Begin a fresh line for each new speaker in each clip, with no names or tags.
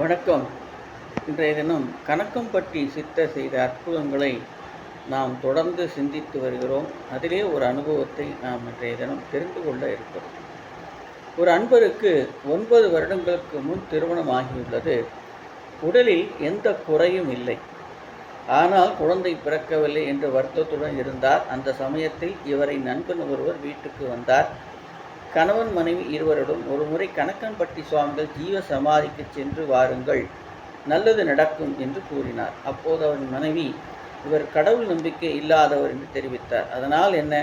வணக்கம். இன்றைய தினம் கணக்கம்பட்டி சித்தர் செய்த அற்புதங்களை நாம் தொடர்ந்து சிந்தித்து வருகிறோம். அதிலே ஒரு அனுபவத்தை நாம் இன்றைய தினம் தெரிந்து கொள்ள இருக்கிறோம். ஒரு அன்பருக்கு 9 வருடங்களுக்கு முன் திருமணம் ஆகியுள்ளது. உடலில் எந்த குறையும் இல்லை. ஆனால் குழந்தை பிறக்கவில்லை என்று வருத்தத்துடன் இருந்தார். அந்த சமயத்தில் இவரை நண்பன் ஒருவர் வீட்டுக்கு வந்தார். கணவன் மனைவி இருவரிடம் ஒருமுறை கணக்கம்பட்டி சுவாமிகள் ஜீவ சமாதிக்கு சென்று வாருங்கள், நல்லது நடக்கும் என்று கூறினார். அப்போது அவரின் மனைவி, இவர் கடவுள் நம்பிக்கை இல்லாதவர் என்று தெரிவித்தார். அதனால் என்ன,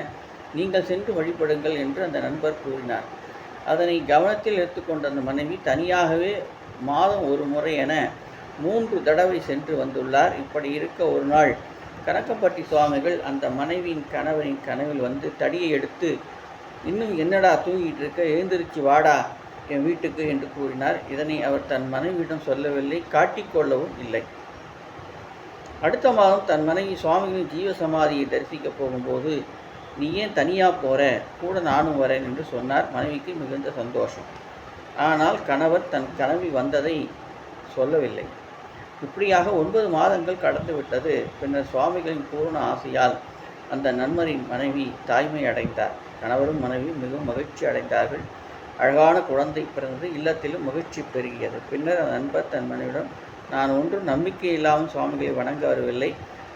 நீங்கள் சென்று வழிபடுங்கள் என்று அந்த நண்பர் கூறினார். அதனை கவனத்தில் எடுத்துக்கொண்ட அந்த மனைவி தனியாகவே மாதம் ஒரு முறை என 3 தடவை சென்று வந்துள்ளார். இப்படி இருக்க ஒரு நாள் கணக்கம்பட்டி சுவாமிகள் அந்த மனைவியின் கணவரின் கனவில் வந்து தடியை எடுத்து, இன்னும் என்னடா தூங்கிட்டு இருக்க, எழுந்திருச்சு வாடா என் வீட்டுக்கு என்று கூறினார். இதனை அவர் தன் மனைவியிடம் சொல்லவில்லை, காட்டிக்கொள்ளவும் இல்லை. அடுத்த மாதம் தன் மனைவி சுவாமிகளின் ஜீவ சமாதியை தரிசிக்கப் போகும்போது, நீ ஏன் தனியாக போகிற, கூட நானும் வரேன் என்று சொன்னார். மனைவிக்கு மிகுந்த சந்தோஷம். ஆனால் கணவர் தன் கனவி வந்ததை சொல்லவில்லை. இப்படியாக 9 மாதங்கள் கடந்து விட்டது. பின்னர் சுவாமிகளின் பூர்ண ஆசையால் அந்த நண்பரின் மனைவி தாய்மை அடைந்தார். கணவரும் மனைவி மிகவும் மகிழ்ச்சி அடைந்தார்கள். அழகான குழந்தை பிறந்தது. இல்லத்திலும் மகிழ்ச்சி பெருகியது. பின்னர் அந்த நண்பர் தன் மனைவிடம், நான் ஒன்றும் நம்பிக்கை இல்லாமல் சுவாமிகளை வணங்க வரவில்லை,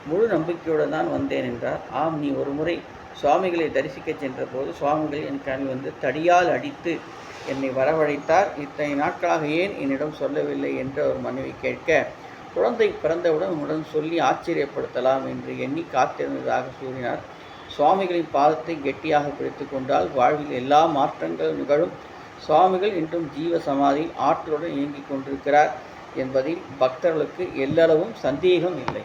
முழு நம்பிக்கையுடன் தான் வந்தேன் என்றார். ஆம், நீ ஒரு முறை சுவாமிகளை தரிசிக்க சென்ற போது சுவாமிகள் என் கனவு வந்து தடியால் அடித்து என்னை வரவழைத்தார். இத்தனை நாட்களாக ஏன் என்னிடம் சொல்லவில்லை என்று அவர் மனைவி கேட்க, குழந்தை பிறந்தவுடன் உடன் சொல்லி ஆச்சரியப்படுத்தலாம் என்று எண்ணி காத்திருந்ததாக கூறினார். சுவாமிகளின் பாதத்தை கெட்டியாக பிடித்து கொண்டால் வாழ்வில் எல்லா மாற்றங்களும் நிகழும். சுவாமிகள் இன்றும் ஜீவ சமாதியில் ஆற்றலுடன் இயங்கிக் கொண்டிருக்கிறார் என்பதில் பக்தர்களுக்கு எல்லளவும் சந்தேகம் இல்லை.